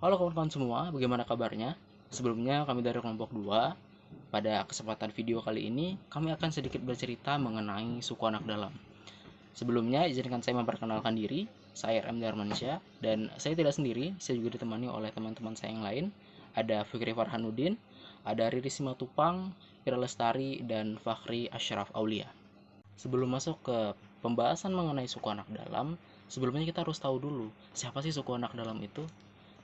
Halo kawan-kawan semua, bagaimana kabarnya? Sebelumnya kami dari kelompok 2. Pada kesempatan video kali ini, kami akan sedikit bercerita mengenai suku anak dalam. Sebelumnya, izinkan saya memperkenalkan diri. Saya RM Darmansyah, dan saya tidak sendiri, saya juga ditemani oleh teman-teman saya yang lain. Ada Fikri Farhanuddin, ada Riri Simatupang, Ira Lestari, dan Fakhri Ashraf Aulia. Sebelum masuk ke pembahasan mengenai suku anak dalam, sebelumnya kita harus tahu dulu, siapa sih suku anak dalam itu?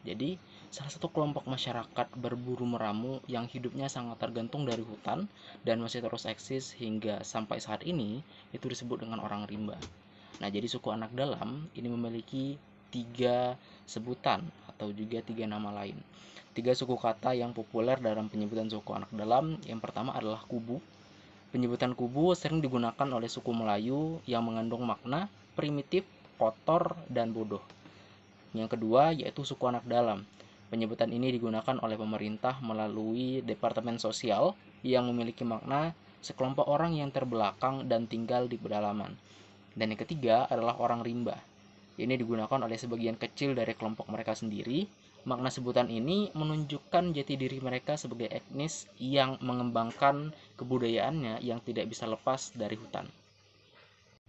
Jadi, salah satu kelompok masyarakat berburu meramu yang hidupnya sangat tergantung dari hutan dan masih terus eksis hingga sampai saat ini, itu disebut dengan orang rimba. Nah, jadi suku anak dalam ini memiliki tiga sebutan atau juga tiga nama lain. Tiga suku kata yang populer dalam penyebutan suku anak dalam. Yang pertama adalah kubu. Penyebutan kubu sering digunakan oleh suku Melayu yang mengandung makna primitif, kotor, dan bodoh. Yang kedua yaitu suku anak dalam. Penyebutan ini digunakan oleh pemerintah melalui Departemen Sosial yang memiliki makna sekelompok orang yang terbelakang dan tinggal di pedalaman. Dan yang ketiga adalah orang rimba. Ini digunakan oleh sebagian kecil dari kelompok mereka sendiri. Makna sebutan ini menunjukkan jati diri mereka sebagai etnis yang mengembangkan kebudayaannya yang tidak bisa lepas dari hutan.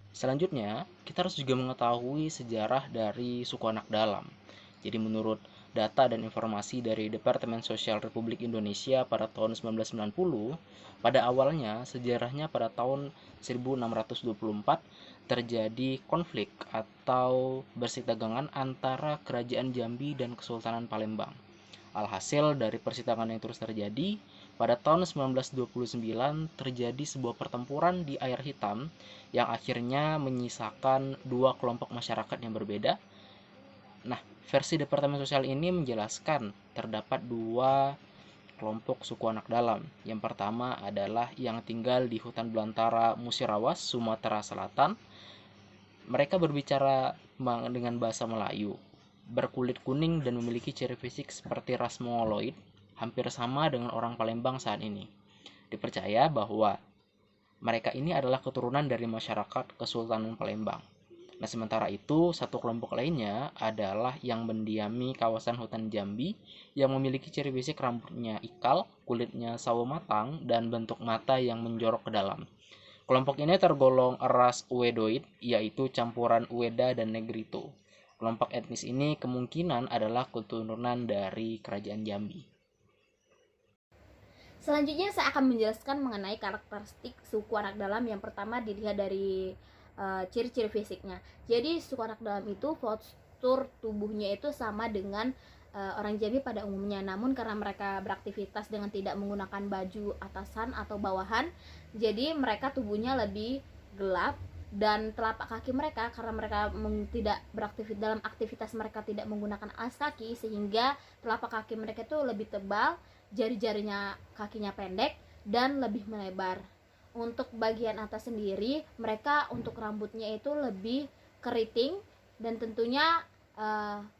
Selanjutnya, kita harus juga mengetahui sejarah dari suku anak dalam. Jadi menurut data dan informasi dari Departemen Sosial Republik Indonesia pada tahun 1990, pada awalnya sejarahnya pada tahun 1624 terjadi konflik atau bersitegangan antara Kerajaan Jambi dan Kesultanan Palembang. Alhasil dari persidangan yang terus terjadi, pada tahun 1929 terjadi sebuah pertempuran di air hitam yang akhirnya menyisakan dua kelompok masyarakat yang berbeda. Nah, versi Departemen Sosial ini menjelaskan terdapat dua kelompok suku anak dalam. Yang pertama adalah yang tinggal di hutan belantara Musirawas, Sumatera Selatan. Mereka berbicara dengan bahasa Melayu, berkulit kuning dan memiliki ciri fisik seperti ras Mongoloid, hampir sama dengan orang Palembang saat ini. Dipercaya bahwa mereka ini adalah keturunan dari masyarakat Kesultanan Palembang. Nah, sementara itu, satu kelompok lainnya adalah yang mendiami kawasan hutan Jambi yang memiliki ciri fisik rambutnya ikal, kulitnya sawo matang, dan bentuk mata yang menjorok ke dalam. Kelompok ini tergolong ras Uedoid, yaitu campuran Ueda dan Negrito. Kelompok etnis ini kemungkinan adalah keturunan dari Kerajaan Jambi. Selanjutnya saya akan menjelaskan mengenai karakteristik suku anak dalam. Yang pertama dilihat dari ciri-ciri fisiknya. Jadi suku anak dalam itu postur tubuhnya itu sama dengan orang Jambi pada umumnya. Namun karena mereka beraktivitas dengan tidak menggunakan baju atasan atau bawahan, jadi mereka tubuhnya lebih gelap, dan telapak kaki mereka karena mereka tidak beraktivitas dalam aktivitas mereka tidak menggunakan alas kaki, sehingga telapak kaki mereka itu lebih tebal, jari-jarinya kakinya pendek dan lebih melebar. Untuk bagian atas sendiri, mereka untuk rambutnya itu lebih keriting dan tentunya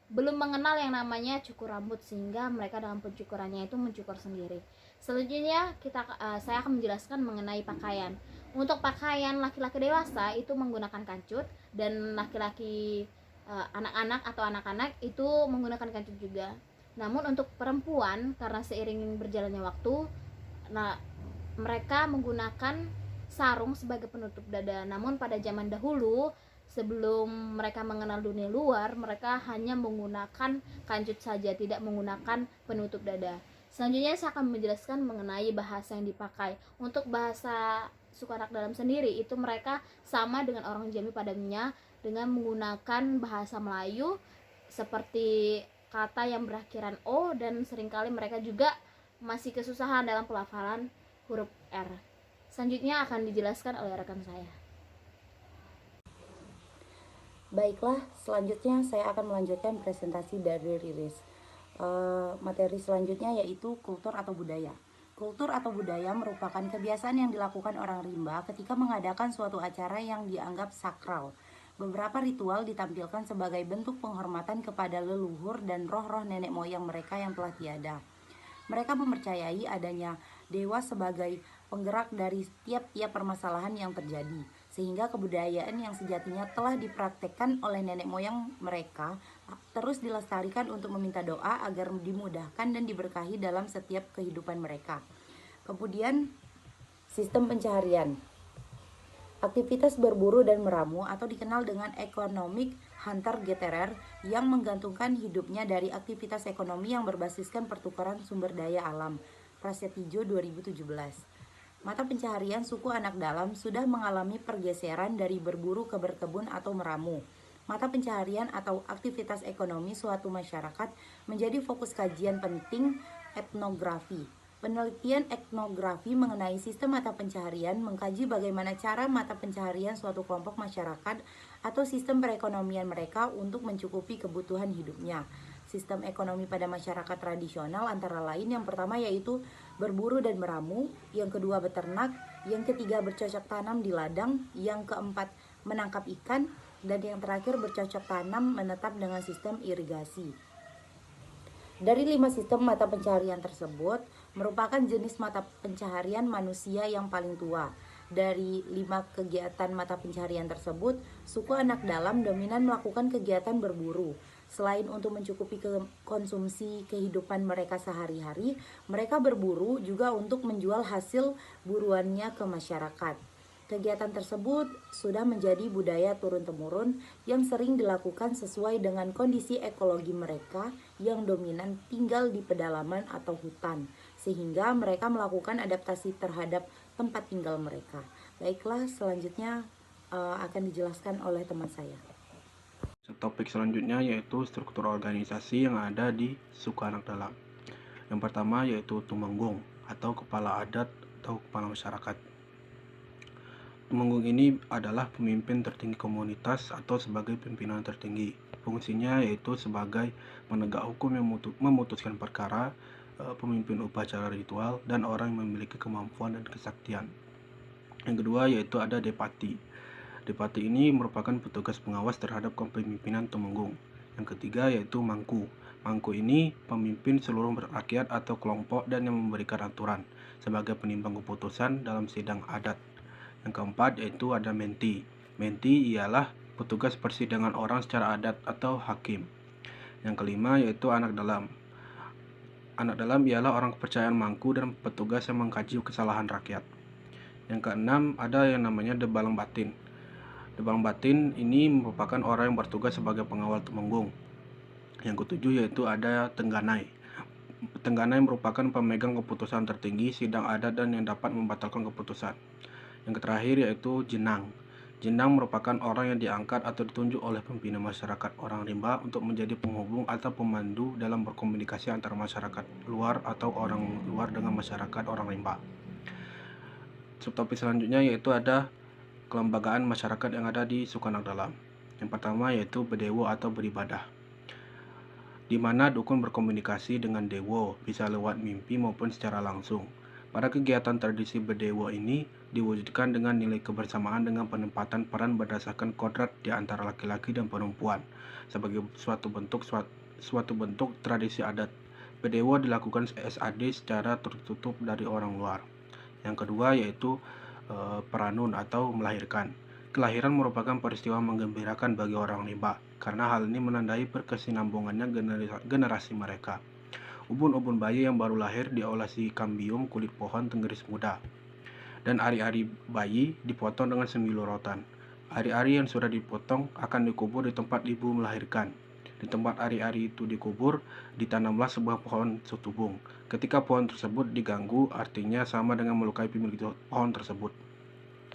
belum mengenal yang namanya cukur rambut, sehingga mereka dalam pencukurannya itu mencukur sendiri. Selanjutnya saya akan menjelaskan mengenai pakaian. Untuk pakaian laki-laki dewasa itu menggunakan kancut, dan laki-laki anak-anak atau anak-anak itu menggunakan kancut juga. Namun untuk perempuan, karena seiring berjalannya waktu, mereka menggunakan sarung sebagai penutup dada. Namun pada zaman dahulu, sebelum mereka mengenal dunia luar, mereka hanya menggunakan kancut saja, tidak menggunakan penutup dada. Selanjutnya saya akan menjelaskan mengenai bahasa yang dipakai. Untuk bahasa suku anak dalam sendiri itu mereka sama dengan orang Jambi pada umumnya, dengan menggunakan bahasa Melayu seperti kata yang berakhiran O, dan seringkali mereka juga masih kesusahan dalam pelafalan huruf R. Selanjutnya akan dijelaskan oleh rekan saya. Baiklah, selanjutnya saya akan melanjutkan presentasi dari Riris. Materi selanjutnya yaitu kultur atau budaya. Kultur atau budaya merupakan kebiasaan yang dilakukan orang rimba ketika mengadakan suatu acara yang dianggap sakral. Beberapa ritual ditampilkan sebagai bentuk penghormatan kepada leluhur dan roh-roh nenek moyang mereka yang telah tiada. Mereka mempercayai adanya dewa sebagai penggerak dari tiap-tiap permasalahan yang terjadi, sehingga kebudayaan yang sejatinya telah dipraktekkan oleh nenek moyang mereka terus dilestarikan untuk meminta doa agar dimudahkan dan diberkahi dalam setiap kehidupan mereka. Kemudian sistem pencaharian. Aktivitas berburu dan meramu atau dikenal dengan economic hunter-gatherer yang menggantungkan hidupnya dari aktivitas ekonomi yang berbasiskan pertukaran sumber daya alam. Prasetyo 2017. Mata pencaharian suku anak dalam sudah mengalami pergeseran dari berburu ke berkebun atau meramu. Mata pencaharian atau aktivitas ekonomi suatu masyarakat menjadi fokus kajian penting etnografi. Penelitian etnografi mengenai sistem mata pencaharian mengkaji bagaimana cara mata pencaharian suatu kelompok masyarakat atau sistem perekonomian mereka untuk mencukupi kebutuhan hidupnya. Sistem ekonomi pada masyarakat tradisional antara lain yang pertama yaitu berburu dan meramu, yang kedua beternak, yang ketiga bercocok tanam di ladang, yang keempat menangkap ikan, dan yang terakhir bercocok tanam menetap dengan sistem irigasi. Dari 5 sistem mata pencaharian tersebut merupakan jenis mata pencaharian manusia yang paling tua. Dari 5 kegiatan mata pencaharian tersebut, suku anak dalam dominan melakukan kegiatan berburu. Selain untuk mencukupi konsumsi kehidupan mereka sehari-hari, mereka berburu juga untuk menjual hasil buruannya ke masyarakat. Kegiatan tersebut sudah menjadi budaya turun-temurun yang sering dilakukan sesuai dengan kondisi ekologi mereka yang dominan tinggal di pedalaman atau hutan, sehingga mereka melakukan adaptasi terhadap tempat tinggal mereka. Baiklah, selanjutnya akan dijelaskan oleh teman saya. Topik selanjutnya yaitu struktur organisasi yang ada di suku anak dalam. Yang pertama yaitu tumenggung atau kepala adat atau kepala masyarakat. Tumenggung ini adalah pemimpin tertinggi komunitas atau sebagai pimpinan tertinggi. Fungsinya yaitu sebagai penegak hukum yang memutuskan perkara, pemimpin upacara ritual, dan orang yang memiliki kemampuan dan kesaktian. Yang kedua yaitu ada Depati. Depati ini merupakan petugas pengawas terhadap kepemimpinan Tumenggung. Yang ketiga yaitu Mangku. Mangku ini pemimpin seluruh rakyat atau kelompok dan yang memberikan aturan sebagai penimbang keputusan dalam sidang adat. Yang keempat yaitu ada Menti. Menti ialah petugas persidangan orang secara adat atau hakim. Yang kelima yaitu anak dalam. Anak dalam ialah orang kepercayaan Mangku dan petugas yang mengkaji kesalahan rakyat. Yang keenam ada yang namanya Debalang Batin. Debalang Batin ini merupakan orang yang bertugas sebagai pengawal Tumenggung. Yang ketujuh yaitu ada Tengganai. Tengganai merupakan pemegang keputusan tertinggi sidang adat dan yang dapat membatalkan keputusan. Yang terakhir yaitu Jenang. Jenang merupakan orang yang diangkat atau ditunjuk oleh pembina masyarakat orang rimba untuk menjadi penghubung atau pemandu dalam berkomunikasi antara masyarakat luar atau orang luar dengan masyarakat orang rimba. Subtopik selanjutnya yaitu ada kelembagaan masyarakat yang ada di suku anak dalam. Yang pertama yaitu bedewo atau beribadah, di mana dukun berkomunikasi dengan dewo bisa lewat mimpi maupun secara langsung. Pada kegiatan tradisi bedewo ini diwujudkan dengan nilai kebersamaan dengan penempatan peran berdasarkan kodrat di antara laki-laki dan perempuan sebagai suatu bentuk tradisi adat. Bedewo dilakukan SAD secara tertutup dari orang luar. Yang kedua yaitu peranun atau melahirkan. Kelahiran merupakan peristiwa menggembirakan bagi orang rimba karena hal ini menandai berkesinambungannya generasi mereka. Ubun-ubun bayi yang baru lahir diolesi kambium kulit pohon tenggeris muda, dan ari-ari bayi dipotong dengan sembilu rotan. Ari-ari yang sudah dipotong akan dikubur di tempat ibu melahirkan. Di tempat ari-ari itu dikubur, ditanamlah sebuah pohon setubung. Ketika pohon tersebut diganggu, artinya sama dengan melukai pemilik pohon tersebut.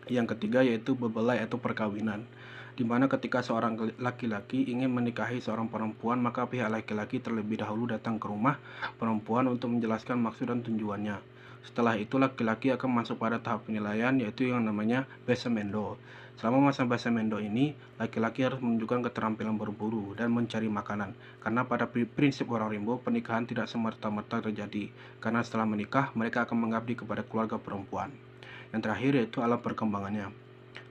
Yang ketiga yaitu bebelai atau perkawinan, di mana ketika seorang laki-laki ingin menikahi seorang perempuan, maka pihak laki-laki terlebih dahulu datang ke rumah perempuan untuk menjelaskan maksud dan tujuannya. Setelah itu laki-laki akan masuk pada tahap penilaian yaitu yang namanya besemendo. Selama masa besemendo ini, laki-laki harus menunjukkan keterampilan berburu dan mencari makanan. Karena pada prinsip orang Rimbo, pernikahan tidak semerta-merta terjadi, karena setelah menikah mereka akan mengabdi kepada keluarga perempuan. Yang terakhir yaitu alam perkembangannya.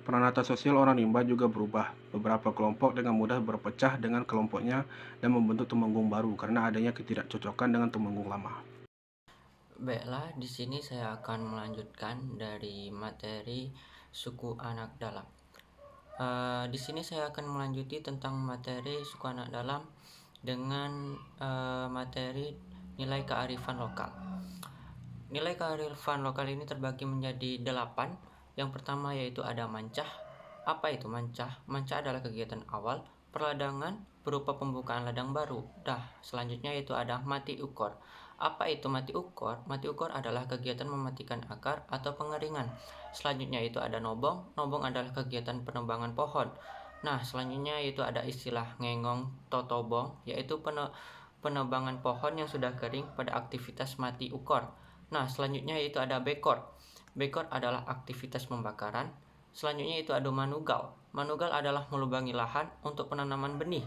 Peranata sosial orang rimba juga berubah. Beberapa kelompok dengan mudah berpecah dengan kelompoknya dan membentuk tumenggung baru karena adanya ketidakcocokan dengan tumenggung lama. Baiklah, di sini saya akan melanjutkan dari materi suku anak dalam. Di sini saya akan melanjuti tentang materi suku anak dalam dengan materi nilai kearifan lokal. Nilai kearifan lokal ini terbagi menjadi 8. Yang pertama yaitu ada mancah. Apa itu mancah? Mancah adalah kegiatan awal perladangan berupa pembukaan ladang baru. Selanjutnya yaitu ada mati ukor. Apa itu mati ukor? Mati ukor adalah kegiatan mematikan akar atau pengeringan. Selanjutnya itu ada nobong. Nobong adalah kegiatan penebangan pohon. Selanjutnya yaitu ada istilah ngengong totobong, yaitu penebangan pohon yang sudah kering pada aktivitas mati ukor. Selanjutnya yaitu ada bekor. Bekor adalah aktivitas pembakaran. Selanjutnya itu ada manugal. Manugal adalah melubangi lahan untuk penanaman benih.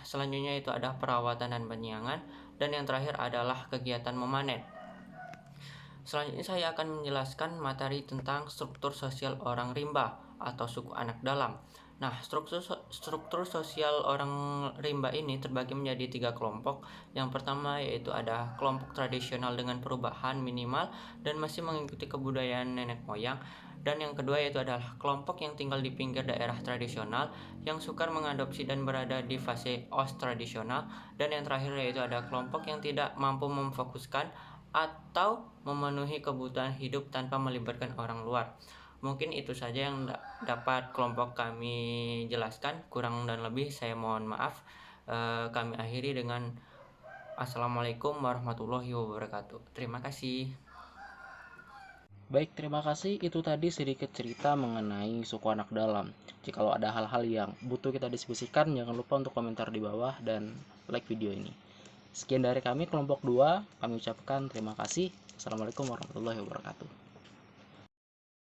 Selanjutnya itu ada perawatan dan penyiangan. Dan yang terakhir adalah kegiatan memanen. Selanjutnya saya akan menjelaskan materi tentang struktur sosial orang rimba atau suku anak dalam. Struktur sosial orang rimba ini terbagi menjadi 3 kelompok. Yang pertama yaitu ada kelompok tradisional dengan perubahan minimal dan masih mengikuti kebudayaan nenek moyang. Dan yang kedua yaitu adalah kelompok yang tinggal di pinggir daerah tradisional yang sukar mengadopsi dan berada di fase os tradisional. Dan yang terakhir yaitu ada kelompok yang tidak mampu memfokuskan atau memenuhi kebutuhan hidup tanpa melibatkan orang luar. Mungkin itu saja yang dapat kelompok kami jelaskan. Kurang dan lebih saya mohon maaf. Kami akhiri dengan Assalamualaikum warahmatullahi wabarakatuh. Terima kasih. Baik, terima kasih. Itu tadi sedikit cerita mengenai suku anak dalam. Jikalau ada hal-hal yang butuh kita diskusikan, jangan lupa untuk komentar di bawah dan like video ini. Sekian dari kami kelompok 2, kami ucapkan terima kasih. Assalamualaikum warahmatullahi wabarakatuh.